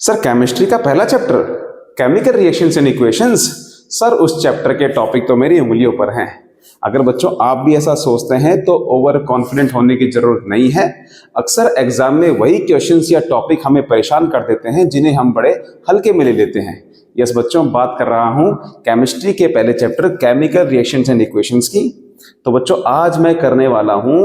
Sir chemistry का पहला chapter chemical reactions and equations. Sir उस चैप्टर के टॉपिक तो मेरी उंगलियों पर हैं। अगर बच्चों आप भी ऐसा सोचते हैं तो ओवर कॉन्फिडेंट होने की जरूरत नहीं है। अक्सर एग्जाम में वही क्वेश्चंस या टॉपिक हमें परेशान कर देते हैं जिन्हें हम बड़े हल्के में ले लेते हैं। यस बच्चों, बात कर रहा हूं केमिस्ट्री के पहले chapter chemical reactions and equations की। तो बच्चों आज मैं करने वाला हूं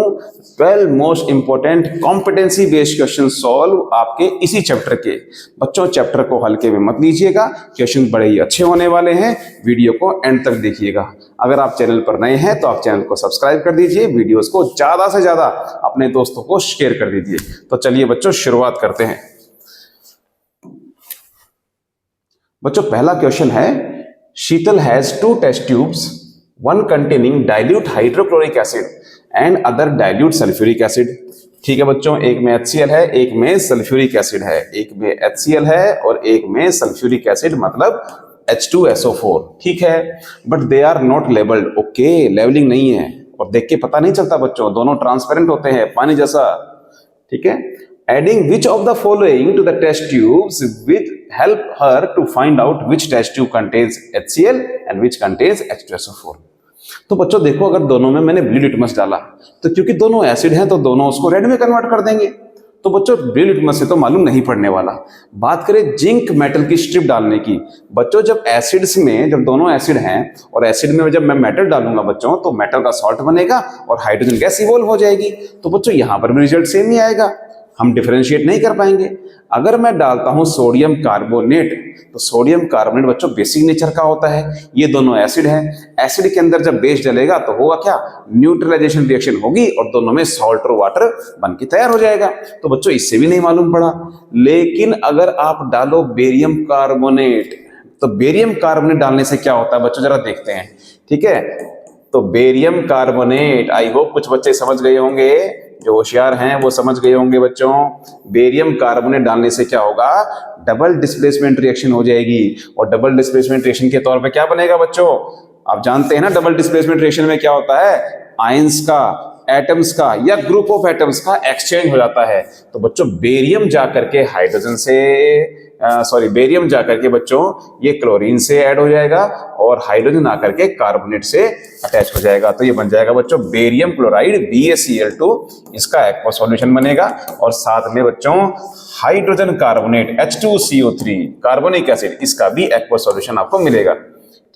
12 most important competency based question solve आपके इसी चैप्टर के। बच्चों चैप्टर को हल्के में मत लीजिएगा, क्वेश्चन बड़े ही अच्छे होने वाले हैं। वीडियो को एंड तक देखिएगा। अगर आप चैनल पर नए हैं तो आप चैनल को सब्सक्राइब कर दीजिए, वीडियोस को ज्यादा से ज्यादा अपने दोस्तों को शेयर कर दीजिए। तो चलिए बच्चों शुरुआत करते हैं। बच्चों पहला क्वेश्चन है, Sheetal has 2 test tubes, one containing dilute hydrochloric acid and other dilute sulfuric acid। ठीक है बच्चों, एक में HCl है, एक में सल्फ्यूरिक एसिड है। एक में HCl है और एक में सल्फ्यूरिक एसिड मतलब H2SO4। ठीक है, but they are not labelled. Okay, labelling नहीं है और देख के पता नहीं चलता बच्चों, दोनों ट्रांसपेरेंट होते हैं पानी जैसा। ठीक है, adding which of the following to the test tubes will help her to find out which test tube contains HCl and which contains H2SO4। तो बच्चों देखो, अगर दोनों में मैंने ब्लू लिटमस डाला तो क्योंकि दोनों एसिड हैं तो दोनों उसको रेड में कन्वर्ट कर देंगे। तो बच्चों ब्लू लिटमस से तो मालूम नहीं पड़ने वाला। बात करें जिंक मेटल की स्ट्रिप डालने की, बच्चों जब एसिड्स में जब दोनों एसिड हैं और एसिड में जब मैं मेटल डालूंगा बच्चों तो मेटल का सॉल्ट बनेगा और हाइड्रोजन गैस इवॉल्व हो जाएगी। तो बच्चों यहां पर भी रिजल्ट सेम ही आएगा, हम डिफरेंशिएट नहीं कर पाएंगे। अगर मैं डालता हूं सोडियम कार्बोनेट तो सोडियम कार्बोनेट बच्चों बेसिक नेचर का होता है। ये दोनों एसिड हैं, एसिड के अंदर जब बेस डलेगा तो होगा क्या, न्यूट्रलाइजेशन रिएक्शन होगी और दोनों में सॉल्ट और वाटर बन के तैयार हो जाएगा। तो बच्चों इससे भी नहीं मालूम पड़ा। लेकिन अगर आप डालो बेरियम कार्बोनेट तो बेरियम कार्बोनेट डालने से क्या होता है बच्चों, जरा देखते हैं। ठीक है, तो बेरियम कार्बोनेट, आई होप कुछ बच्चे समझ गए होंगे, जो होशियार हैं वो समझ गए होंगे बच्चों। बेरियम कार्बोनेट डालने से क्या होगा, डबल डिस्प्लेसमेंट रिएक्शन हो जाएगी। और डबल डिस्प्लेसमेंट रिएक्शन के तौर पे क्या बनेगा बच्चों, आप जानते हैं ना डबल डिस्प्लेसमेंट रिएक्शन में क्या होता है, आयंस का, एटम्स का या ग्रुप ऑफ एटम्स का एक्सचेंज हो जाता है। तो बच्चों बेरियम जाकर के हाइड्रोजन से बेरियम जाकर के बच्चों ये क्लोरीन से ऐड हो जाएगा और हाइड्रोजन आकर के कार्बोनेट से अटैच हो जाएगा। तो ये बन जाएगा बच्चों बेरियम क्लोराइड BaCl2, इसका एक्वा सॉल्यूशन बनेगा। और साथ में बच्चों hydrogen carbonate H2CO3 carbonic acid, इसका भी एक्वा सॉल्यूशन आपको मिलेगा।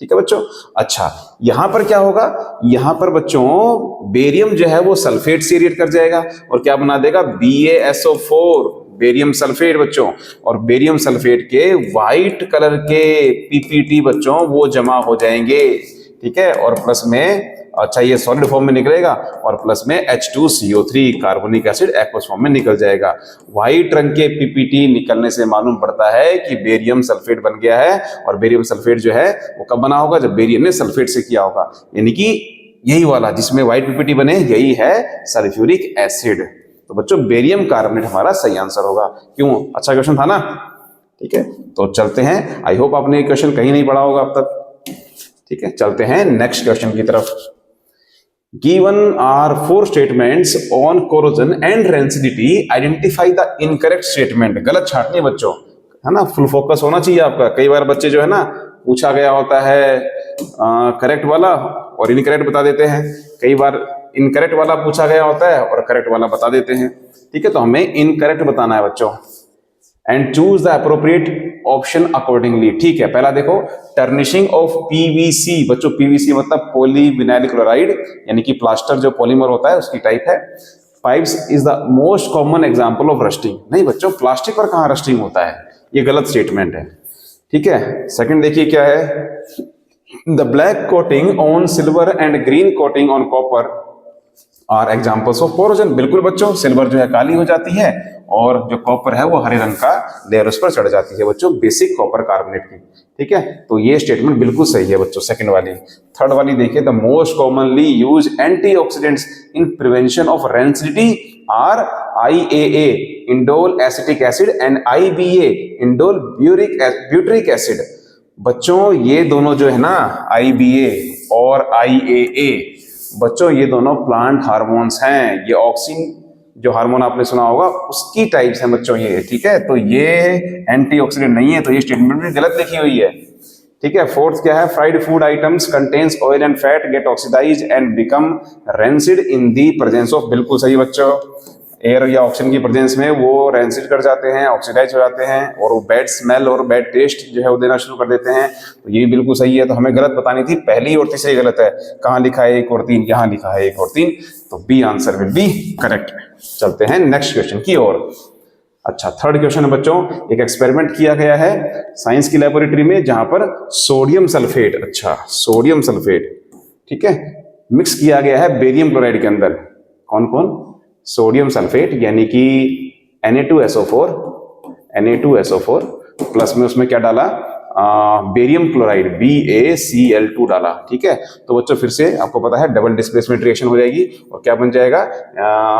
ठीक है बच्चों। अच्छा, यहां पर क्या होगा, यहां पर बच्चों बेरियम जो है वो सल्फेट से रिएक्ट कर जाएगा और क्या बना देगा, BaSO4 बेरियम सल्फेट बच्चों। और बेरियम सल्फेट के व्हाइट कलर के PPT बच्चों वो जमा हो जाएंगे। ठीक है, और प्लस में, अच्छा ये सॉलिड फॉर्म में निकलेगा और प्लस में H2CO3 carbonic acid aqueous form में निकल जाएगा। व्हाइट रंग के PPT निकलने से मालूम पड़ता है कि बेरियम सल्फेट बन गया है। और बेरियम सल्फेट जो है वो कब बना होगा, जब बेरियम ने सल्फेट से किया होगा। यानी कि यही वाला जिसमें व्हाइट PPT बने यही है सल्फ्यूरिक एसिड। तो बच्चों बेरियम कार्बोनेट हमारा सही आंसर होगा। क्यों, अच्छा क्वेश्चन था ना। ठीक है, तो चलते हैं। आई होप आपने ये क्वेश्चन कहीं नहीं पढ़ा होगा अब तक। ठीक है, चलते हैं नेक्स्ट क्वेश्चन की तरफ। Given are 4 statements on corrosion and rancidity, identify the incorrect statement. गलत छांटनी है बच्चों, है ना, फुल फोकस होना चाहिए आपका। कई बार बच्चे जो है ना, पूछा गया होता है करेक्ट वाला और इनकरेक्ट बता देते हैं, कई बार इनकरेक्ट वाला पूछा गया होता है और करेक्ट वाला बता देते हैं। ठीक है, तो हमें इनकरेक्ट बताना है बच्चों। And choose the appropriate option accordingly. ठीक है, पहला देखो, टर्निशिंग ऑफ PVC बच्चों, PVC मतलब पॉलीविनाइल क्लोराइड, यानी कि प्लास्टर जो पॉलीमर होता है उसकी टाइप है। Pipes is the most common example of rusting. नहीं बच्चों, प्लास्टिक पर कहां रस्टिंग होता है, ये गलत स्टेटमेंट है। ठीक है, सेकंड देखिए क्या है, the black coating on silver and green coating on copper are examples of corrosion. बिल्कुल बच्चों, सिल्वर जो है काली हो जाती है और जो कॉपर है वो हरे रंग का लेयर उस पर चढ़ जाती है बच्चों, बेसिक कॉपर कार्बोनेट की। ठीक है, तो ये स्टेटमेंट बिल्कुल सही है बच्चों, सेकंड वाली। थर्ड वाली देखिए, the most commonly use antioxidants in prevention of rancidity are IAA indole acetic acid and IBA indole butyric acid. बच्चों ये दोनों जो है ना, IBA और IAA बच्चों ये दोनों प्लांट हार्मोन्स हैं। ये ऑक्सिन जो हार्मोन आपने सुना होगा उसकी टाइप्स हैं बच्चों ये, ठीक है। तो ये एंटीऑक्सीडेंट नहीं है, तो ये स्टेटमेंट भी गलत लिखी हुई है, ठीक है। फोर्थ क्या है, fried food items contains oil and fat get oxidise and become rancid in the presence of, बिल्कुल सही बच्चों, एयर या ऑक्सीजन की प्रेजेंस में वो रेंसिड कर जाते हैं, ऑक्सीडाइज हो जाते हैं और वो बैड स्मेल और बैड टेस्ट जो है वो देना शुरू कर देते हैं। तो ये बिल्कुल सही है, तो हमें गलत बतानी थी, पहली और तीसरी गलत है। कहाँ लिखा है 1 और 3, यहाँ लिखा है 1 और 3, तो B answer will be correct. चलते हैं नेक्स्ट क्वेश्चन की ओर। अच्छा, थर्ड क्वेश्चन है बच्चों, एक एक्सपेरिमेंट किया गया है साइंस की लेबोरेटरी में जहां पर सोडियम सल्फेट, अच्छा सोडियम सल्फेट, ठीक है, मिक्स किया गया है बेरियम क्लोराइड के अंदर। कौन कौन, सोडियम सल्फेट यानी कि Na2SO4 प्लस में उसमें क्या डाला, बेरियम क्लोराइड BaCl2 डाला, ठीक है। तो बच्चों फिर से आपको पता है डबल डिस्प्लेसमेंट रिएक्शन हो जाएगी और क्या बन जाएगा,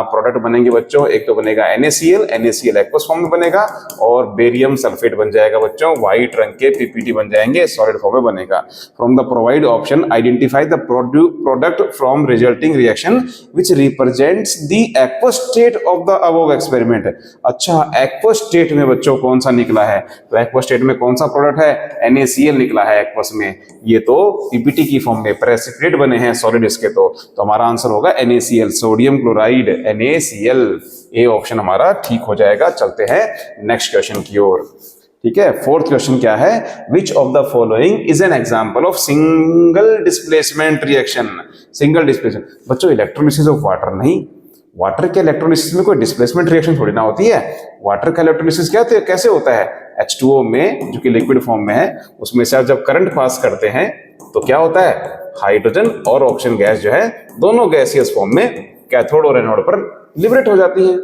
प्रोडक्ट बनेंगे बच्चों, एक तो बनेगा NaCl एक्वस फॉर्म में बनेगा और बेरियम सल्फेट बन जाएगा बच्चों, व्हाइट रंग के PPT बन जाएंगे, सॉलिड फॉर्म में बनेगा। From the provide option identify the product from resulting reaction which represents the aqueous state of the above experiment. अच्छा, एक्वस स्टेट में बच्चों कौन सा निकला है, तो एक्वस स्टेट में कौन सा प्रोडक्ट है, NaCl निकला है एक्वस में। ये तो पीपीटी की फॉर्म में प्रेसिपिटेट बने हैं सॉलिड इसके, तो हमारा आंसर होगा NaCl, sodium chloride NaCl, A option हमारा ठीक हो जाएगा। चलते हैं नेक्स्ट क्वेश्चन की ओर, ठीक है। फोर्थ क्वेश्चन क्या है, विच of the following is an example of single displacement reaction. Single displacement बच्चों, इलेक्ट्रोलिसिस ऑफ वाटर नहीं, वाटर के इलेक्ट्रोलिसिस में कोई डिस्प्लेसमेंट रिएक्शन थोड़ी ना होती है। वाटर का इलेक्ट्रोलिसिस क्या कैसे होता है, H2O में जो कि लिक्विड फॉर्म में है, उसमें से आप जब करंट पास करते हैं तो क्या होता है, हाइड्रोजन और ऑक्सीजन गैस जो है दोनों गैसियस फॉर्म में कैथोड और एनोड पर लिबरेट हो जाती है।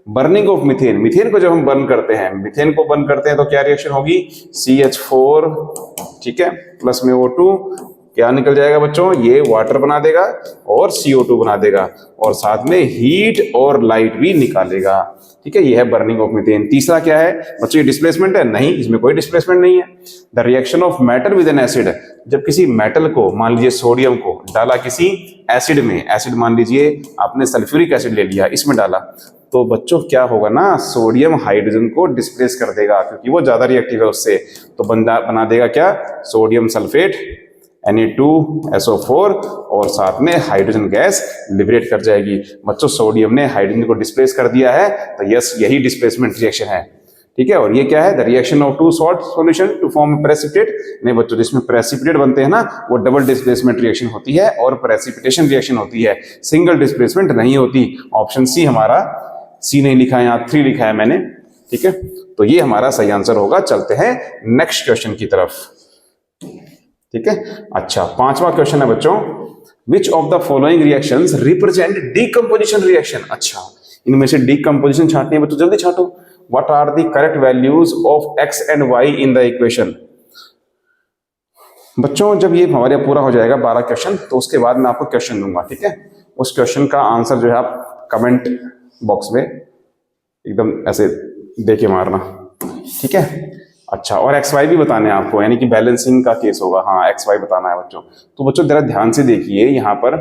बर्निंग ऑफ मीथेन, मीथेन को जब हम बर्न करते हैं, मीथेन को बर्न करते हैं तो क्या रिएक्शन होगी, CH4, ठीक है, प्लस में O2, क्या निकल जाएगा बच्चों, ये वाटर बना देगा और CO2 बना देगा और साथ में हीट और लाइट भी निकालेगा, ठीक है। ये है बर्निंग ऑफ मीथेन। तीसरा क्या है बच्चों, ये डिस्प्लेसमेंट है नहीं, इसमें कोई डिस्प्लेसमेंट नहीं है। The reaction of metal with N acid, जब किसी मेटल को, मान लीजिए सोडियम को डाला किसी एसिड में, एसिड मान लीजिए आपने सल्फ्यूरिक एसिड ले लिया, इसमें डाला, तो बच्चों क्या होगा ना, सोडियम हाइड्रोजन को डिस्प्लेस कर देगा क्योंकि वो ज्यादा रिएक्टिव है उससे, तो बना देगा क्या, सोडियम सल्फेट Na2SO4 और साथ में हाइड्रोजन गैस लिबरेट कर जाएगी। बच्चों सोडियम ने हाइड्रोजन को डिस्प्लेस कर दिया है, तो यस यही डिस्प्लेसमेंट रिएक्शन है, ठीक है। और ये क्या है, the reaction of two salt solution to form precipitate, नहीं बच्चों जिसमें प्रेसिपिटेट बनते हैं ना वो डबल डिस्प्लेसमेंट रिएक्शन होती है और प्रेसिपिटेशन रिएक्शन होती है, सिंगल डिस्प्लेसमेंट नहीं होती। ऑप्शन सी हमारा, सी नहीं लिखा है यहाँ, 3 लिखा है मैंने, ठीक है। तो ये हमारा सही आंसर होगा। चलते हैं नेक्स्ट क्वेश्चन की तरफ, ठीक है। अच्छा, 5वां क्वेश्चन है बच्चों, which of the following reactions represent decomposition reaction. अच्छा, इनमें से डीकंपोजिशन छांटनी है बच्चों, जल्दी छांटो। What are the correct values of x and y in the equation. बच्चों जब ये हमारे पूरा हो जाएगा 12 क्वेश्चन, तो उसके बाद मैं आपको क्वेश्चन दूंगा, ठीक है। उस क्वेश्चन का आंसर जो है आप कमेंट बॉक्स में एकदम ऐसे देके मारना, ठीक है। अच्छा, और XY भी बताने हैं आपको, यानी कि बैलेंसिंग का केस होगा, हाँ XY बताना है बच्चों। तो बच्चों जरा ध्यान से देखिए यहाँ पर,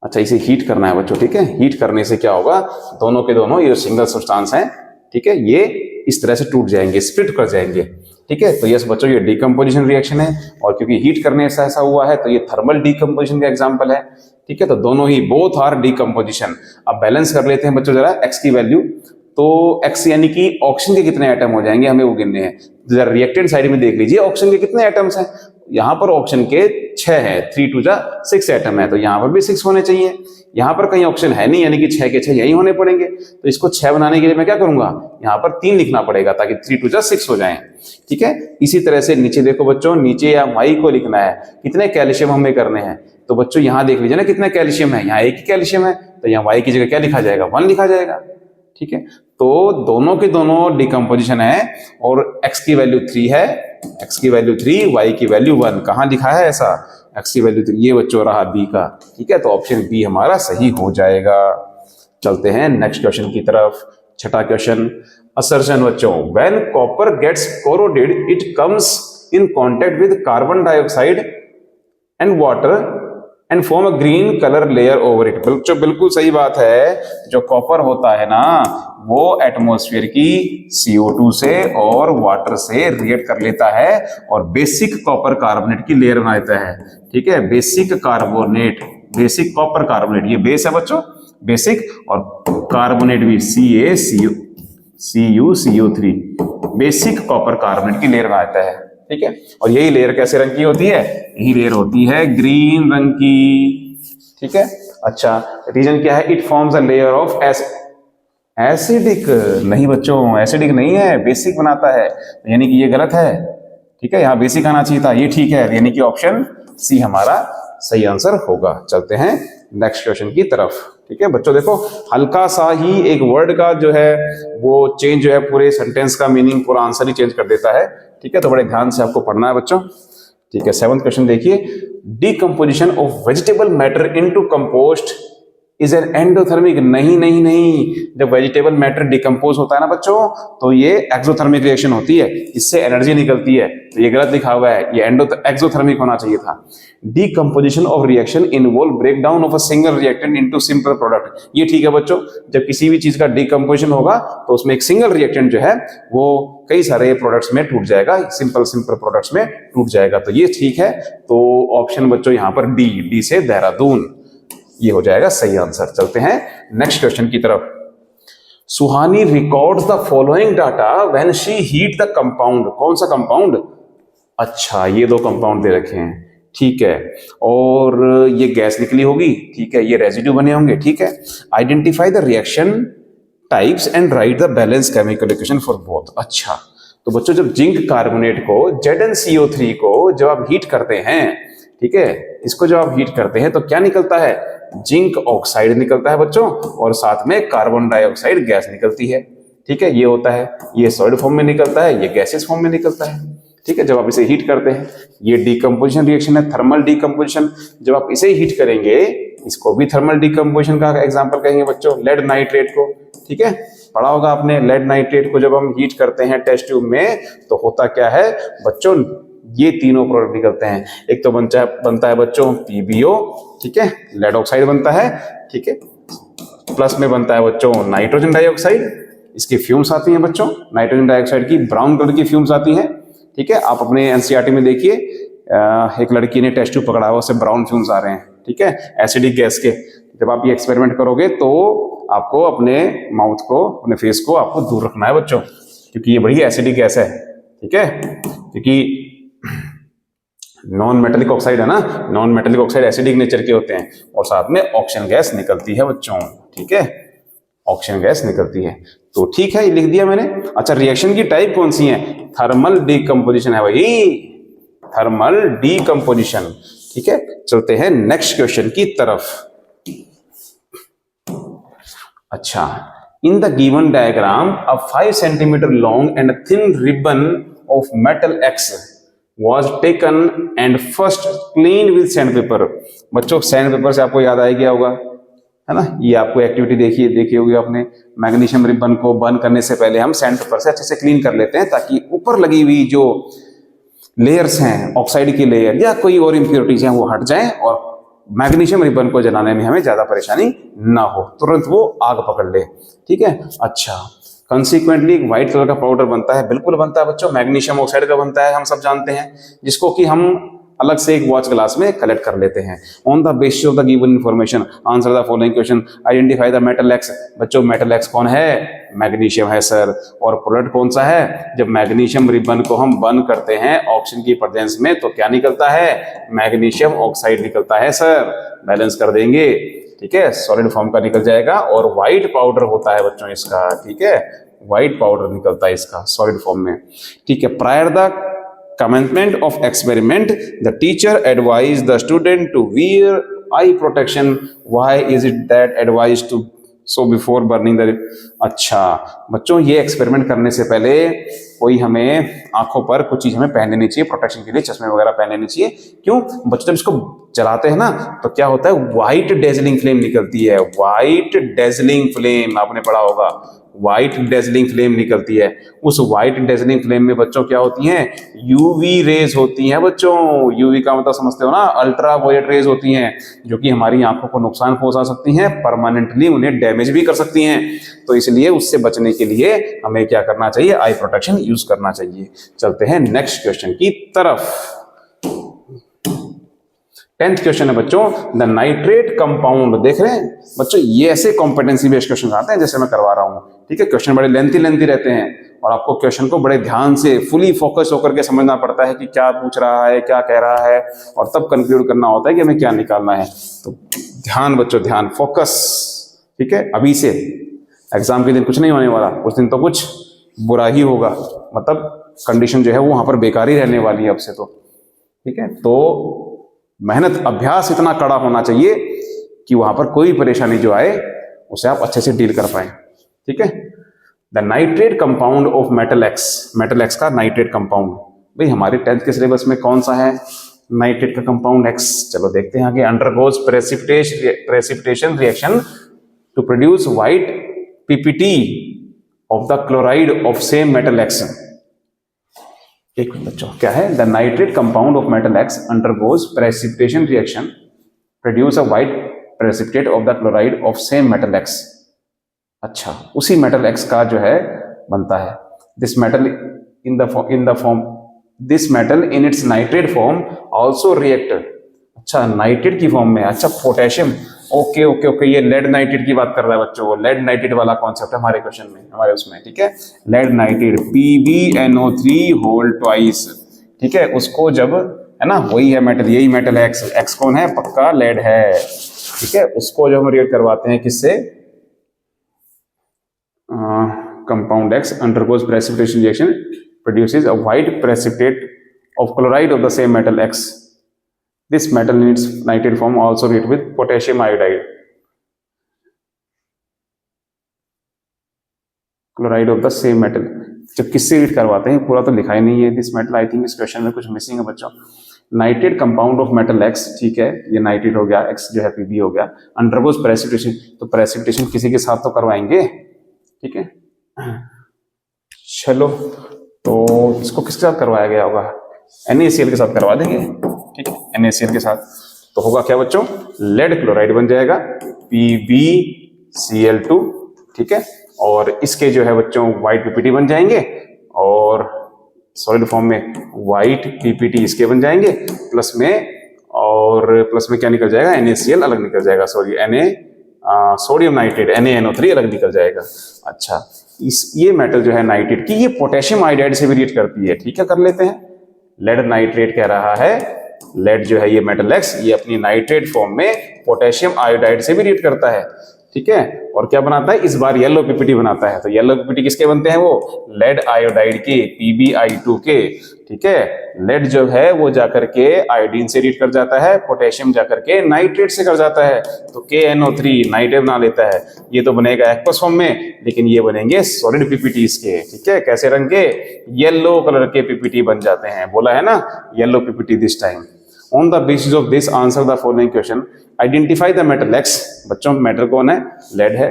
अच्छा इसे हीट करना है बच्चों, ठीक है। हीट करने से क्या होगा, दोनों के दोनों ये सिंगल सब्सटेंस हैं, ठीक है, ये इस तरह से टूट जाएंगे, स्प्लिट कर जाएंगे, ठीक है। तो यस बच्चों ये डीकंपोजिशन रिएक्शन है, और क्योंकि हीट करने से ऐसा हुआ है तो ये थर्मल डीकंपोजिशन का एग्जांपल है, ठीक है। तो दोनों ही बोथ आर डीकंपोजिशन। अब बैलेंस कर लेते हैं बच्चों जरा x की वैल्यू, तो x यानी कि ऑक्सीजन के कितने एटम हो जाएंगे हमें वो गिनने हैं। जरा रिएक्टेंट साइड में देख लीजिए ऑक्सीजन के कितने एटम्स हैं, यहाँ पर ऑक्सीजन के 6 है, 3 2 6 एटम है, तो यहाँ पर भी 6 होने चाहिए। यहाँ पर कहीं ऑक्सीजन है नहीं, यानी कि 6 के 6 यही होने पड़ेंगे। तो इसको 6 बनाने के लिए मैं क्या करूंगा, यहाँ पर 3 लिखना पड़ेगा ताकि 3 2 6 हो जाए, ठीक है। इसी तरह से नीचे देखो बच्चों, नीचे या y को लिखना है, कितने कैल्शियम हमें करने हैं, तो बच्चों यहाँ देख लीजिए ना कितना कैल्शियम है, यहाँ 1 ही कैल्शियम है, तो यहाँ y की जगह क्या लिखा जाएगा, 1 लिखा जाएगा, ठीक है। तो दोनों के दोनों डिकम्पोजिशन है और x की वैल्यू 3 है, x की वैल्यू 3, y की वैल्यू 1। कहाँ लिखा है ऐसा, x की वैल्यू 3, ये बच्चों रहा b का, ठीक है। तो ऑप्शन बी हमारा सही हो जाएगा। चलते हैं नेक्स्ट क्वेश्चन की तरफ। 6वां क्वेश्चन, असर्शन बच्चों, when copper gets corroded it comes in contact with carbon dioxide and water and form a green colour layer over it. बच्चों बिल्कुल सही बात है, जो कॉपर होता है ना वो एटमॉस्फेयर की CO2 से और वाटर से रिएक्ट कर लेता है और बेसिक कॉपर कार्बोनेट की लेयर बना देता है। ठीक है, basic carbonate, basic copper carbonate, ये बेस है बच्चों, बेसिक, और कार्बोनेट भी CaCO3, बेसिक कॉपर कार्बोनेट की लेयर बना देता है। ठीक है, और यही लेयर कैसे रंग की होती है? यही लेयर होती है ग्रीन रंग की। ठीक है, अच्छा, रीजन क्या है? It forms a layer of acidic, नहीं बच्चों एसिडिक नहीं है, बेसिक बनाता है, यानी कि ये गलत है। ठीक है, यहां बेसिक आना चाहिए था, ये ठीक है, यानी कि ऑप्शन सी हमारा सही आंसर होगा। चलते हैं नेक्स्ट क्वेश्चन की तरफ। ठीक है बच्चों, देखो हल्का सा ही एक वर्ड का जो है वो चेंज जो है पूरे सेंटेंस का मीनिंग, पूरा आंसर ही चेंज कर देता है। ठीक है, तो बड़े ध्यान से आपको पढ़ना है बच्चों। ठीक है, 7th क्वेश्चन देखिए, decomposition of vegetable matter into compost is an endothermic. नहीं नहीं नहीं, जब वेजिटेबल मैटर डिकम्पोज होता है ना बच्चों, तो ये एक्सोथर्मिक रिएक्शन होती है, इससे एनर्जी निकलती है, तो ये गलत लिखा हुआ है, ये एक्सोथर्मिक होना चाहिए था। Decomposition of reaction involve break down of a single reactant into simple product. ये ठीक है बच्चों, जब किसी भी चीज का डिकम्पोजिशन होगा तो उसमें एक सिंगल रिएक्टेंट जो है वो कई सारे प्रोडक्ट्स में टूट जाएगा, सिंपल प्रोडक्ट्स में टूट जाएगा, तो ये ठीक है। तो ऑप्शन बच्चों यहां पर डी से देहरादून, ये हो जाएगा सही आंसर। चलते हैं नेक्स्ट क्वेश्चन की तरफ। Suhani records the following data when she heat the compound. कौन सा कंपाउंड? अच्छा, ये दो कंपाउंड दे रखे हैं, ठीक है, और ये गैस निकली होगी, ठीक है, ये रेजिड्यू बने होंगे, ठीक है। Identify the reaction types and right the balance chemical equation for both. अच्छा, तो बच्चों जब जिंक कार्बोनेट को ZnCO3 को जब आप हीट करते हैं, ठीक है, इसको जब आप हीट करते हैं तो क्या निकलता है? जिंक ऑक्साइड निकलता है बच्चों, और साथ में कार्बन डाइऑक्साइड गैस निकलती है। ठीक है, ये होता है, ये सॉलिड फॉर्म में निकलता है, ये गैसेस फॉर्म में निकलता है। ठीक है, जब आप इसे हीट करते हैं, ये डिकम्पोजिशन रिएक्शन है, थर्मल डिकम्पोजिशन। जब आप इसे हीट करेंगे, इसको भी थर्मल डिकम्पोजिशन का एग्जांपल कहेंगे बच्चों, लेड नाइट्रेट को। ठीक है, पढ़ा होगा आपने, लेड नाइट्रेट को जब हम हीट करते हैं टेस्ट ट्यूब में तो होता क्या है बच्चों, ये तीनों प्रोडक्ट निकलते हैं। एक तो बनता है बच्चों PbO, ठीक है, लेड ऑक्साइड बनता है, ठीक है, प्लस में बनता है बच्चों नाइट्रोजन डाइऑक्साइड, इसकी फ्यूम्स आती हैं बच्चों, नाइट्रोजन डाइऑक्साइड की ब्राउन कलर की फ्यूम्स आती हैं। ठीक है, आप अपने NCERT में देखिए, एक लड़की ने टेस्ट ट्यूब पकड़ा हुआ, उससे ब्राउन फ्यूम्स आ रहे हैं, ठीक है, एसिडिक गैस के। जब आप ये एक्सपेरिमेंट करोगे तो आपको अपने माउथ को, अपने फेस को आपको दूर रखना है बच्चों, क्योंकि ये बड़ी एसिडिक गैस है। ठीक है, क्योंकि नॉन मेटेलिक ऑक्साइड है ना, non metallic oxide acidic nature के होते हैं, और साथ में ऑक्सीजन गैस निकलती है बच्चों। ठीक है, ऑक्सीजन गैस निकलती है, तो ठीक है, ये लिख दिया मैंने। अच्छा, रिएक्शन की टाइप कौन सी है? थर्मल डिकम्पोजिशन है भाई, थर्मल डिकम्पोजिशन। ठीक है, चलते हैं नेक्स्ट क्वेश्चन की तरफ। अच्छा, in the given diagram a 5 centimetre long and thin ribbon of metal X was taken and first cleaned with sandpaper। बच्चों सैंडपेपर से आपको याद आ गया होगा, है ना, ये आपको एक्टिविटी देखी होगी आपने। मैग्नीशियम रिबन को बर्न करने से पहले हम सैंडपेपर से अच्छे से क्लीन कर लेते हैं, ताकि ऊपर लगी हुई जो लेयर्स हैं, ऑक्साइड की लेयर या कोई और इंप्योरिटीज हैं, वो हट जाएं और मैग्नीशियम रिबन को जलाने में हमें ज्यादा परेशानी ना हो, तुरंत वो आग पकड़ ले। ठीक है, अच्छा, कंसिक्वेंटली एक व्हाइट कलर का पाउडर बनता है, बिल्कुल बनता है बच्चों, मैग्नीशियम ऑक्साइड का बनता है, हम सब जानते हैं, जिसको कि हम अलग से एक वॉच ग्लास में कलेक्ट कर लेते हैं। On the basis of the given information answer the following question, identify the metal X। बच्चों मेटल X कौन है? मैग्नीशियम है सर। और प्रोडक्ट कौन सा है? जब मैग्नीशियम रिबन को हम बर्न करते हैं ऑक्सीजन की प्रेजेंस में तो क्या निकलता है? मैग्नीशियम ऑक्साइड निकलता है सर। बैलेंस कर देंगे, ठीक है, सॉलिड फॉर्म का निकल जाएगा, और व्हाइट पाउडर होता है बच्चों इसका। ठीक है, व्हाइट पाउडर निकलता है इसका सॉलिड फॉर्म में। ठीक है, prior the commencement of experiment the teacher advised the student to wear eye protection। why is it that advised to so before burning the। अच्छा बच्चों, ये एक्सपेरिमेंट करने से पहले कोई हमें आंखों पर कुछ चीज हमें पहन लेनी चाहिए प्रोटेक्शन के लिए, चश्मे वगैरह पहन लेनी चाहिए। क्यों बच्चों, जब इसको जलाते हैं ना तो क्या होता है, व्हाइट डेजलिंग फ्लेम निकलती है, व्हाइट डेजलिंग फ्लेम, आपने पढ़ा होगा, व्हाइट डेजलिंग फ्लेम निकलती है। उस व्हाइट डेजलिंग फ्लेम में बच्चों क्या होती हैं, यूवी रेज होती हैं बच्चों। यूवी का मतलब समझते हो ना, अल्ट्रा वायलेट रेज होती हैं, जो कि हमारी आंखों को नुकसान पहुंचा सकती हैं, परमानेंटली उन्हें डैमेज भी कर सकती हैं। तो इसलिए उससे बचने के लिए हमें क्या करना चाहिए, आई प्रोटेक्शन यूज करना चाहिए। चलते हैं नेक्स्ट क्वेश्चन की तरफ। 10th क्वेश्चन है बच्चों, द नाइट्रेट कंपाउंड। देख रहे हैं बच्चों, ये ऐसे कॉम्पिटेंसी बेस्ड क्वेश्चन आते हैं जैसे मैं करवा रहा हूं, ठीक है। क्वेश्चन बड़े लेंथी रहते हैं और आपको क्वेश्चन को बड़े ध्यान से फुली फोकस होकर के समझना पड़ता है कि क्या पूछ रहा है, क्या कह रहा है, और तब कंक्लूड करना होता है कि हमें क्या निकालना है। तो ध्यान बच्चों, ध्यान, फोकस, ठीक है। अभी से एग्जाम के दिन कुछ नहीं होने वाला, उस दिन तो कुछ बुरा ही होगा, मतलब कंडीशन जो है वो वहां पर बेकार ही रहने वाली है अब से तो, ठीक है। तो मेहनत, अभ्यास इतना कड़ा होना चाहिए कि वहां पर कोई परेशानी जो आए उसे आप अच्छे से डील कर पाए, ठीक है। The nitrate compound of metal x, metal X का नाइट्रेट कंपाउंड, भाई हमारे 10th के सिलेबस में कौन सा है नाइट्रेट का कंपाउंड एक्स, चलो देखते हैं आगे। Undergoes precipitation reaction to produce white PPT of the chloride of same metal X. एक मिनट बच्चों, क्या है, the nitrate compound of metal X undergoes precipitation reaction produce a white precipitate of the chloride of same metal X. अच्छा, उसी metal X का जो है बनता है। This metal this metal in its nitrate form also react. अच्छा, nitrate की form में, अच्छा पोटेशियम, ओके ओके ओके, ये लेड नाइट्रेट की बात कर रहा है बच्चों, वो लेड नाइट्रेट वाला कॉन्सेप्ट है हमारे क्वेश्चन में, हमारे उसमें, ठीक है। Lead nitrate PbNO3 whole twice, ठीक है। उसको जब, है ना, वही है मेटल, यही मेटल है एक्स, एक्स कौन है, पक्का लेड है, ठीक है। उसको जब हम रिएक्ट करवाते हैं किससे, compound x undergoes precipitation reaction produces a white precipitate of chloride of the same metal x. This metal in its nitrate form also react with potassium iodide. Chloride of the same metal. जब किससे read करवाते हैं, पूरा तो लिखा ही नहीं है this metal, I think इस क्वेश्चन में कुछ मिसिंग है बच्चों। Nitrate compound of metal x, ठीक है, ये नाइट्रेट हो गया, एक्स जो है Pb हो गया, अंडरगोज प्रेसिपिटेशन, तो प्रेसिपिटेशन किसी के साथ तो करवाएंगे, ठीक है। चलो, तो इसको किसके साथ करवाया गया होगा, NaCl के साथ करवा देंगे, ठीक है, NaCl के साथ। तो होगा क्या बच्चों, लेड क्लोराइड बन जाएगा PbCl2, ठीक है। और इसके जो है बच्चों व्हाइट पीपीटी बन जाएंगे, और सॉलिड फॉर्म में व्हाइट पीपीटी इसके बन जाएंगे, प्लस में क्या निकल जाएगा, NaCl अलग निकल जाएगा, सॉरी सोडियम नाइट्रेट NaNO3 अलग निकल जाएगा। अच्छा, ये मेटल जो है नाइट्रेट की, ये पोटेशियम आयोडाइड से भी रिएक्ट करती है, ठीक है, कर लेते हैं। लेड नाइट्रेट कह रहा है, लेड जो है ये मेटल एक्स, ये अपनी नाइट्रेट फॉर्म में पोटेशियम आयोडाइड से भी रिएक्ट करता है, ठीक है। और क्या बनाता है, इस बार येलो पीपीटी बनाता है। तो येलो पीपीटी किसके बनते हैं, वो लेड आयोडाइड के, PbI2 के, ठीक है। लेड जो है वो जाकर के आयोडीन से रिएक्ट कर जाता है, पोटेशियम जाकर के नाइट्रेट से कर जाता है, तो KNO3 नाइट्रेट बना लेता है। ये तो बनेगा एक्वस फॉर्म में, लेकिन ये बनेंगे सॉलिड पीपीटीज के, ठीक है। कैसे रंग के, येलो कलर के पीपीटी बन जाते हैं, बोला है ना, yellow PPT this time. On the basis of this answer the following question, identify the metal X. बच्चों मेटल कौन है, लेड है,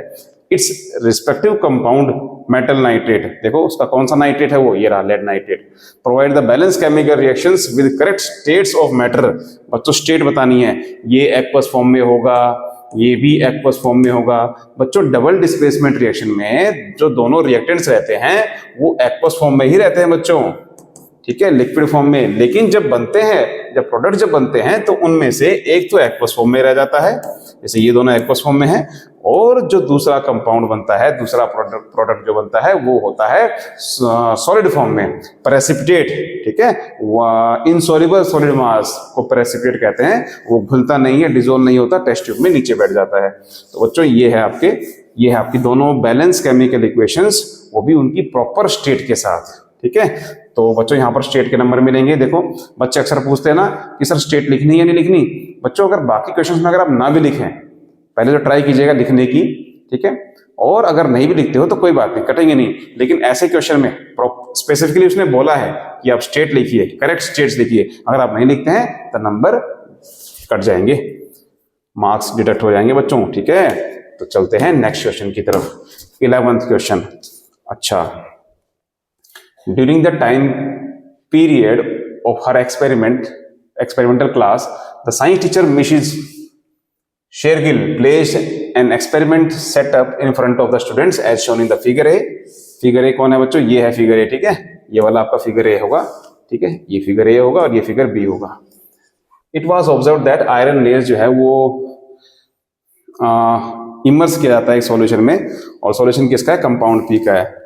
its respective compound metal nitrate, देखो उसका कौन सा नाइट्रेट है, वो ये रहा lead nitrate. Provide the balance chemical reactions with correct states of matter. बच्चों स्टेट बतानी है, ये एक्वस फॉर्म में होगा, ये भी एक्वस फॉर्म में होगा। बच्चों डबल डिस्प्लेसमेंट रिएक्शन में जो दोनों रिएक्टेंट्स रहते हैं वो एक्वस फॉर्म में ही रहते हैं बच्चों, ठीक है, लिक्विड फॉर्म में। लेकिन जब बनते हैं, जब प्रोडक्ट जब बनते हैं, तो उनमें से एक तो एक्वस फॉर्म में रह जाता है, जैसे ये दोनों एक्वस फॉर्म में है, और जो दूसरा कंपाउंड बनता है, दूसरा प्रोडक्ट जो बनता है वो होता है सॉलिड फॉर्म में, प्रेसिपिटेट, ठीक है। इनसॉल्युबल सॉलिड मास को प्रेसिपिटेट कहते हैं, वो घुलता नहीं है, डिसॉल्व नहीं होता, टेस्ट ट्यूब में नीचे बैठ जाता है। तो बच्चों ये है आपकी दोनों बैलेंस केमिकल इक्वेशंस, वो भी उनकी प्रॉपर स्टेट के साथ, ठीक है। तो बच्चों यहाँ पर स्टेट के नंबर मिलेंगे। देखो बच्चे अक्सर पूछते हैं ना कि सर स्टेट लिखनी है नहीं लिखनी। बच्चों अगर बाकी क्वेश्चंस में अगर आप ना भी लिखें, पहले तो ट्राई कीजिएगा लिखने की, ठीक है। और अगर नहीं भी लिखते हो तो कोई बात नहीं, कटेंगे नहीं, लेकिन ऐसे क्वेश्चन में स्पेसिफिकली उसने बोला है कि आप स्टेट लिखिए, करेक्ट स्टेट्स लिखिए। अगर आप नहीं लिखते हैं तो नंबर कट जाएंगे, मार्क्स डिडक्ट हो जाएंगे बच्चों, ठीक है। तो चलते हैं नेक्स्ट क्वेश्चन की तरफ, 11th क्वेश्चन। अच्छा, during the time period of her experimental class, the science teacher Mrs. Shergill placed an experiment set up in front of the students as shown in the figure A. Figure A कौन है बच्चों? ये है figure A, ठीक है। ये वाला आपका फिगर ए होगा, ठीक है। ये फिगर ए होगा और ये फिगर बी होगा। It was observe that iron nails जो है वो इमर्स किया जाता है एक सॉल्यूशन में, और सॉल्यूशन किसका है? कंपाउंड पी का है।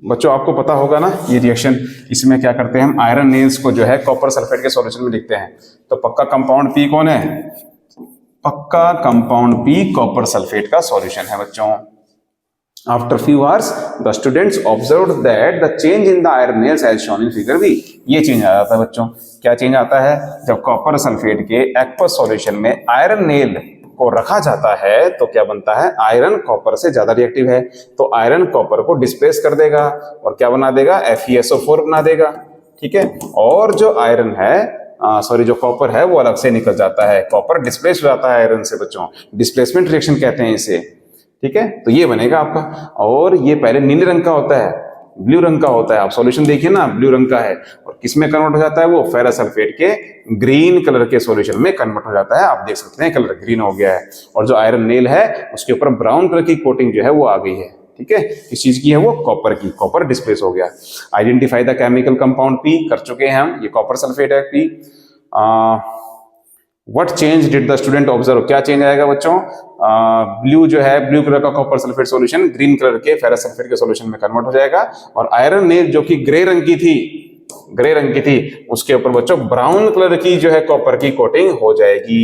बच्चों आपको पता होगा ना ये रिएक्शन, इसमें क्या करते हैं हम? आयरन नेल्स को जो है कॉपर सल्फेट के सॉल्यूशन में लिखते हैं। तो पक्का कंपाउंड पी कौन है? पक्का कंपाउंड पी कॉपर सल्फेट का सॉल्यूशन है बच्चों। After few hours the students observed that the change in the iron nails as shown in figure B. ये चेंज आ जाता है बच्चों। क्या चेंज आता है? जब कॉपर सल्फेट के एक्वस सॉल्यूशन में आयरन नेल को रखा जाता है तो क्या बनता है? आयरन कॉपर से ज्यादा रिएक्टिव है, तो आयरन कॉपर को डिस्प्लेस कर देगा और क्या बना देगा? FeSO4 बना देगा, ठीक है। और जो आयरन है जो कॉपर है वो अलग से निकल जाता है, कॉपर डिस्प्लेस हो जाता है आयरन से बच्चों, डिस्प्लेसमेंट रिएक्शन कहते हैं इसे, ठीक है। तो ये बनेगा आपका, और ये पहले नीले रंग का होता है, ब्लू रंग का होता है। आप सॉल्यूशन देखिए ना, ब्लू रंग का है, और किस में कन्वर्ट हो जाता है? वो फेरस सल्फेट के ग्रीन कलर के सॉल्यूशन में कन्वर्ट हो जाता है। आप देख सकते हैं कलर ग्रीन हो गया है, और जो आयरन नेल है उसके ऊपर ब्राउन कलर की कोटिंग जो है वो आ गई है, ठीक है। किस चीज की है? वो कॉपर की, कॉपर डिस्प्लेस हो गया। Identify the chemical compound P कर चुके हैं हम, ये कॉपर सल्फेट है P. What change did the student observe? क्या चेंज आएगा बच्चों? ब्लू जो है, ब्लू कलर का copper sulphate solution green colour के फेरस सल्फेट के सॉल्यूशन में कन्वर्ट हो जाएगा, और आयरन नेल जो कि ग्रे रंग की थी, उसके ऊपर बच्चों ब्राउन कलर की जो है कॉपर की कोटिंग हो जाएगी,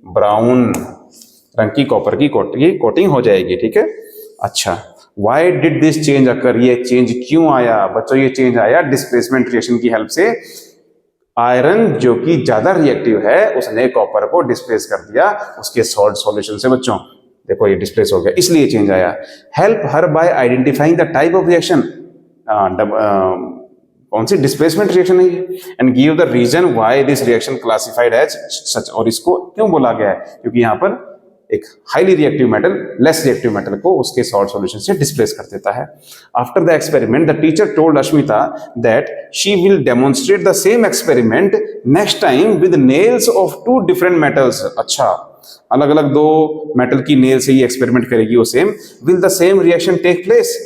ब्राउन रंग की कॉपर की कोटिंग हो जाएगी, ठीक है। अच्छा, व्हाई डिड दिस चेंज अकर? ये चेंज क्यों आया बच्चों? ये चेंज आया डिस्प्लेसमेंट रिएक्शन की हेल्प से। आयरन जो कि ज्यादा रिएक्टिव है उसने कॉपर को डिस्प्लेस कर दिया उसके सॉल्ट सॉल्यूशन से बच्चों। देखो ये डिस्प्लेस हो गया, इसलिए चेंज आया। Help her by identifying the type of reaction, कौन सी डिस्प्लेसमेंट रिएक्शन है ये, and give the reason why this reaction classified as such. और इसको क्यों बोला गया है? क्योंकि यहाँ पर एक highly reactive metal less reactive metal को उसके सॉल्ट सॉल्यूशन से डिस्प्लेस कर देता है। After the experiment the teacher told Ashmita that she will demonstrate the same experiment next time with nails of 2 different metals. अच्छा, अलग अलग 2 मेटल की नेल से ये एक्सपेरिमेंट करेगी वो same. Will the same reaction take place?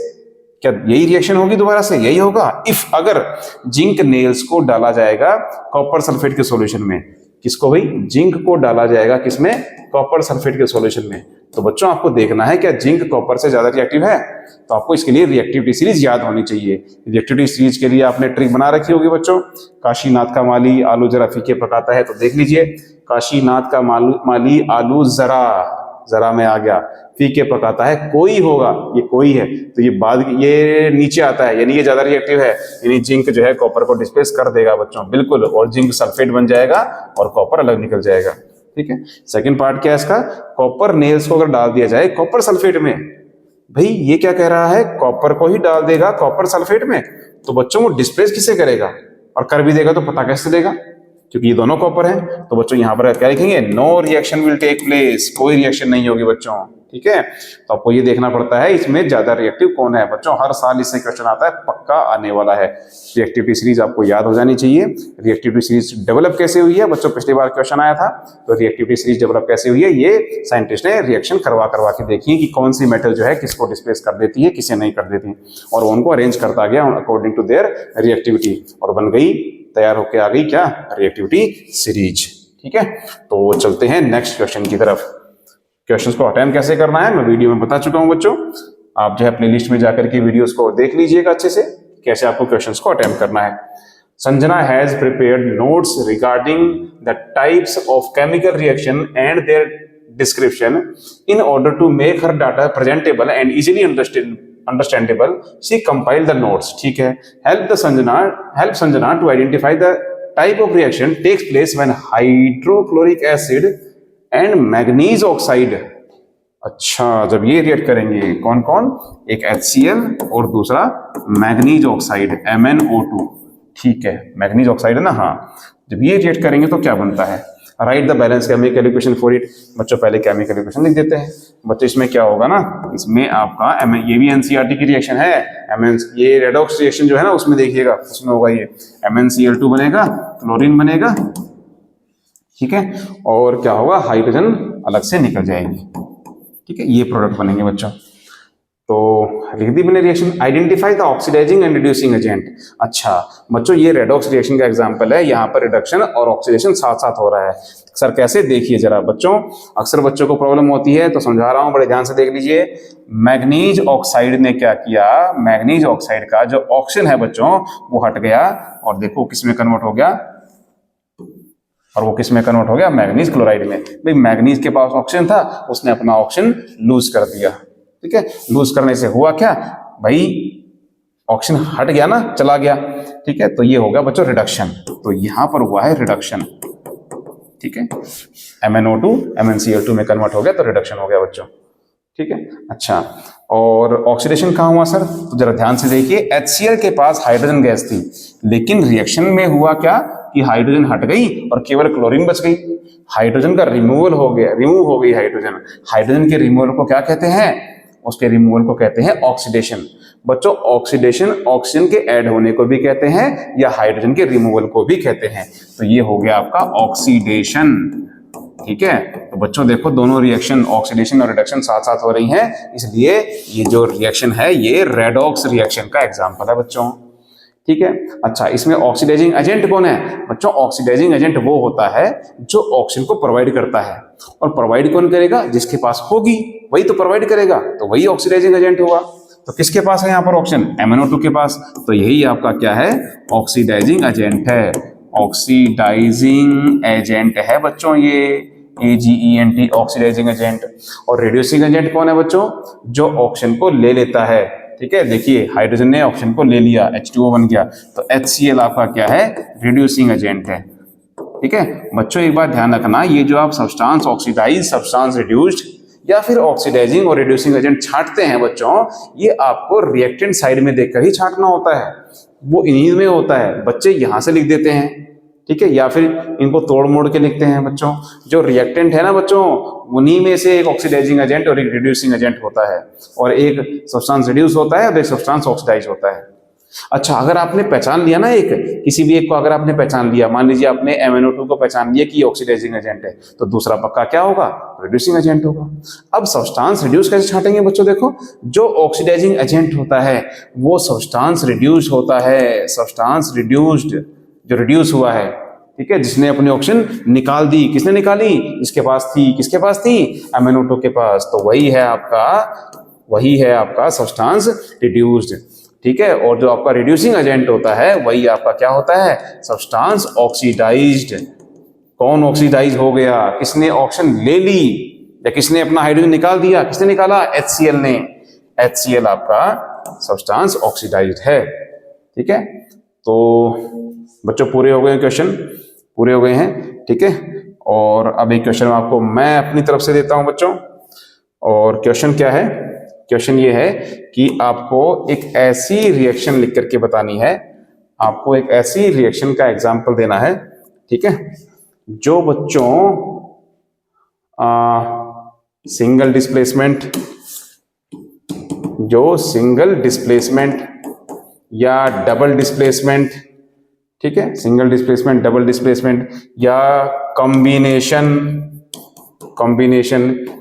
क्या यही रिएक्शन होगी दोबारा से? यही होगा इफ अगर जिंक नेल्स को डाला जाएगा कॉपर सल्फेट के सॉल्यूशन में। किसको भाई? जिंक को डाला जाएगा किसमें? कॉपर सल्फेट के सॉल्यूशन में। तो बच्चों आपको देखना है क्या जिंक कॉपर से ज्यादा रिएक्टिव है, तो आपको इसके लिए रिएक्टिविटी सीरीज याद होनी चाहिए। रिएक्टिविटी सीरीज के लिए आपने ट्रिक बना रखी होगी बच्चों। काशीनाथ का माली आलू जरा फीके पकाता है, तो देख लीजिए काशीनाथ का माली आलू जरा में आ गया, फीके पकाता है, कोई होगा, ये कोई है, तो ये बाद ये नीचे आता है, यानी ये ज्यादा रिएक्टिव है, यानी जिंक जो है कॉपर को डिस्प्लेस कर देगा बच्चों, बिल्कुल, और जिंक सल्फेट बन जाएगा और कॉपर अलग निकल जाएगा, ठीक है। सेकंड पार्ट क्या है इसका? कॉपर नेल्स को अगर डाल दिया जाए कॉपर सल्फेट में, भाई ये क्या कह रहा है? कॉपर को ही डाल देगा कॉपर सल्फेट में, तो बच्चों वो डिस्प्लेस किसे करेगा? और कर भी देगा तो पता कैसे चलेगा? क्योंकि ये दोनों कॉपर हैं। तो बच्चों यहां पर क्या लिखेंगे? No reaction will take place, कोई रिएक्शन नहीं होगी बच्चों, ठीक है। तो आपको ये देखना पड़ता है इसमें ज्यादा रिएक्टिव कौन है बच्चों। हर साल इससे क्वेश्चन आता है, पक्का आने वाला है। रिएक्टिविटी सीरीज आपको याद हो जानी चाहिए। रिएक्टिविटी सीरीज डेवलप कैसे हुई है बच्चों? पिछली बार क्वेश्चन आया था, तो रिएक्टिविटी सीरीज डेवलप कैसे हुई है ये साइंटिस्ट ने रिएक्शन करवा के देखी कि कौन सी मेटल जो है किसको डिस्प्लेस कर देती है, किसे नहीं कर देती, और उनको अरेंज करता गया अकॉर्डिंग टू देयर रिएक्टिविटी, और बन गई, तैयार होके आ गई क्या? रिएक्टिविटी सीरीज, ठीक है। तो चलते हैं नेक्स्ट क्वेश्चन की तरफ। क्वेश्चंस को अटेम्प्ट कैसे करना है मैं वीडियो में बता चुका हूं बच्चों। आप जो है प्लेलिस्ट में जाकर के वीडियोस को देख लीजिएगा अच्छे से, कैसे आपको क्वेश्चंस को अटेम्प्ट करना है। Sanjana has prepared notes regarding the types of chemical reaction and their description in order to make her data presentable and easily understandable. She compiled the notes, ठीक है। help Sanjana to identify the type of reaction takes place when hydrochloric acid and manganese oxide अच्छा, जब ये react करेंगे कौन कौन, एक HCl और दूसरा मैग्नीज ऑक्साइड MnO2, ठीक है, मैग्नीज ऑक्साइड है ना, हाँ, जब ये रिएक्ट करेंगे तो क्या बनता है, right the balance chemical equation for it. बच्चों पहले केमिकल इक्वेशन लिख देते हैं। बच्चों इसमें क्या होगा ना, इसमें आपका ये भी NCERT की रिएक्शन है, ये रेडॉक्स रिएक्शन जो है ना उसमें देखिएगा, उसमें होगा ये MnCl2 बनेगा, क्लोरीन बनेगा, ठीक है, और क्या होगा, हाइड्रोजन अलग से निकल जाएगी, ठीक है, ये प्रोडक्ट बनेंगे बच्चों। तो लिख दी मैंने reaction. Identify the oxidising and reducing agent. अच्छा बच्चों ये रेडॉक्स रिएक्शन का एग्जांपल है, यहाँ पर रिडक्शन और ऑक्सीडेशन साथ साथ हो रहा है। सर कैसे, देखिए जरा बच्चों, अक्सर बच्चों को प्रॉब्लम होती है तो समझा रहा हूँ, बड़े ध्यान से देख लीजिए। मैग्नीज ऑक्साइड ने क्या किया, मैग्नीज ऑक्साइड का जो ऑक्सीजन है बच्चों वो हट गया और देखो किसमें कन्वर्ट हो गया, और वो किस में कन्वर्ट हो गया, मैग्नीज क्लोराइड में। भाई मैग्नीज के पास ऑक्सीजन था, उसने अपना ऑक्सीजन लूज कर दिया, ठीक है, लूज करने से हुआ क्या भाई, ऑक्सीजन हट गया ना, चला गया, ठीक है, तो ये हो गया बच्चों रिडक्शन। तो यहां पर हुआ है रिडक्शन, ठीक है, MnO2 MnCl2 में कन्वर्ट हो गया तो रिडक्शन हो गया बच्चों, ठीक है। अच्छा और ऑक्सीडेशन कहाँ हुआ सर, तो जरा ध्यान से देखिए, HCl के पास हाइड्रोजन गैस थी, लेकिन रिएक्शन में हुआ क्या कि हाइड्रोजन हट गई और केवल क्लोरीन बच गई, हाइड्रोजन का रिमूवल हो गया, रिमूव हो गई हाइड्रोजन। हाइड्रोजन के रिमूवल को क्या कहते हैं, उसके रिमूवल को कहते हैं ऑक्सीडेशन। बच्चों ऑक्सीडेशन ऑक्सीजन के ऐड होने को भी कहते हैं या हाइड्रोजन के रिमूवल को भी कहते हैं, तो ये हो गया आपका ऑक्सीडेशन, ठीक है। तो बच्चों देखो दोनों रिएक्शन ऑक्सीडेशन और रिडक्शन साथ साथ हो रही हैं, इसलिए ये जो रिएक्शन है ये रेडॉक्स रिएक्शन का एग्जांपल है बच्चों, ठीक है। अच्छा इसमें ऑक्सीडाइजिंग एजेंट कौन है बच्चों, ऑक्सीडाइजिंग एजेंट वो होता है जो ऑक्सीजन को प्रोवाइड करता है, और प्रोवाइड कौन करेगा, जिसके पास होगी वही तो प्रोवाइड करेगा, तो वही ऑक्सीडाइजिंग एजेंट होगा। तो किसके पास है यहाँ पर ऑक्सीजन, MnO2 के पास, तो यही आपका क्या है, ऑक्सीडाइजिंग एजेंट है, ऑक्सीडाइजिंग एजेंट है बच्चों ये, AGENT ऑक्सीडाइजिंग एजेंट। और रिड्यूसिंग एजेंट कौन है बच्चों, जो ऑक्सीजन को ले लेता है, ठीक है, देखिए हाइड्रोजन ने ऑक्सीजन को ले लिया, H2O बन गया, तो HCl आपका क्या है, रिड्यूसिंग एजेंट है, ठीक है। बच्चों एक बात ध्यान रखना, ये जो आप सब्सटेंस ऑक्सीडाइज, सब्सटेंस रिड्यूस्ड या फिर ऑक्सीडाइजिंग और रिड्यूसिंग एजेंट छांटते हैं बच्चों, ये आपको रिएक्टेंट साइड में देखकर ही छांटना होता है, वो इन्हीं में होता है, बच्चे यहां से लिख देते हैं, ठीक है, या फिर इनको तोड़ मोड़ के लिखते हैं बच्चों। जो रिएक्टेंट है ना बच्चों, उन्हीं में से एक ऑक्सीडाइजिंग एजेंट और एक रिड्यूसिंग एजेंट होता है, और एक सब्सटेंस रिड्यूस होता है और एक सब्सटेंस ऑक्सीडाइज होता है। अच्छा अगर आपने पहचान लिया ना, एक किसी भी एक को अगर आपने पहचान लिया, मान लीजिए आपने MnO2 को पहचान लिया कि ऑक्सीडाइजिंग एजेंट है, तो दूसरा पक्का क्या होगा, रिड्यूसिंग एजेंट होगा। अब सब्सटेंस रिड्यूस कैसे छांटेंगे बच्चों, देखो जो ऑक्सीडाइजिंग एजेंट होता है वो सब्सटेंस रिड्यूस होता है, सब्सटेंस रिड्यूस्ड जो रिड्यूस हुआ है, ठीक है, जिसने अपनी ऑक्सीजन निकाल दी, किसने निकाली, इसके पास थी, किसके पास थी, MnO2 के पास, तो वही है आपका सब्सटेंस रिड्यूस्ड, ठीक है। और जो आपका रिड्यूसिंग एजेंट होता है वही आपका क्या होता है, सब्सटेंस ऑक्सीडाइज्ड। कौन ऑक्सीडाइज हो गया, किसने ऑक्सीजन ले ली या किसने अपना हाइड्रोजन निकाल दिया, किसने निकाला, HCl ने, HCl आपका सब्सटेंस ऑक्सीडाइज्ड है, ठीक है। तो बच्चों पूरे हो गए क्वेश्चन, पूरे हो गए हैं, ठीक है। और अब एक क्वेश्चन आपको मैं अपनी तरफ से देता हूं बच्चों, और क्वेश्चन क्या है, क्वेश्चन ये है कि आपको एक ऐसी रिएक्शन लिख करके बतानी है, आपको एक ऐसी रिएक्शन का एग्जाम्पल देना है, ठीक है, जो बच्चों सिंगल डिस्प्लेसमेंट या डबल डिस्प्लेसमेंट, ठीक है, सिंगल डिस्प्लेसमेंट, डबल डिस्प्लेसमेंट या कॉम्बिनेशन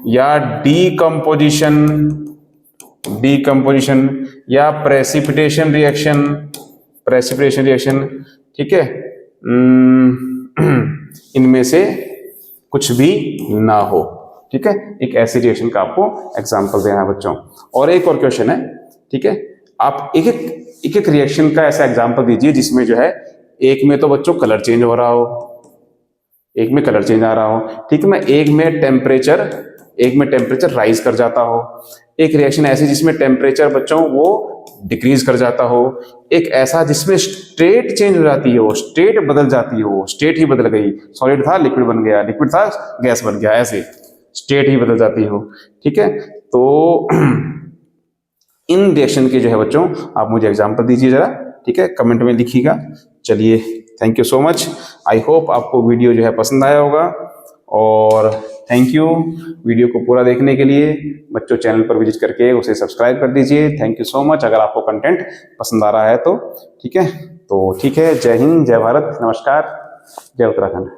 या डीकम्पोजिशन या प्रेसिपिटेशन रिएक्शन, ठीक है, इनमें से कुछ भी ना हो, ठीक है, एक ऐसी रिएक्शन का आपको एग्जांपल देना है बच्चों। और एक और क्वेश्चन है, ठीक है, आप एक रिएक्शन का ऐसा एग्जांपल दीजिए जिसमें जो है एक में तो बच्चों कलर चेंज हो रहा हो, एक में कलर चेंज आ रहा हो, ठीक है, एक में टेम्परेचर राइज कर जाता हो, एक रिएक्शन ऐसी जिसमें टेम्परेचर बच्चों वो डिक्रीज कर जाता हो, एक ऐसा जिसमें स्टेट चेंज हो जाती हो, स्टेट बदल जाती हो, स्टेट ही बदल गई, सॉलिड था लिक्विड बन गया, लिक्विड था गैस बन गया, ऐसे स्टेट ही बदल जाती हो। ठीक है, तो इन रिएक्शन के जो है बच्चों आप मुझे एग्जाम्पल दीजिए जरा। ठीक है, कमेंट में लिखिएगा। चलिए, thank you so much. I hope आपको वीडियो जो है पसंद आया होगा, और थैंक यू वीडियो को पूरा देखने के लिए। बच्चों, चैनल पर विजिट करके उसे सब्सक्राइब कर दीजिए। थैंक यू सो मच अगर आपको कंटेंट पसंद आ रहा है तो। ठीक है, तो ठीक है, जय हिंद, जय भारत, नमस्कार, जय उत्तराखंड।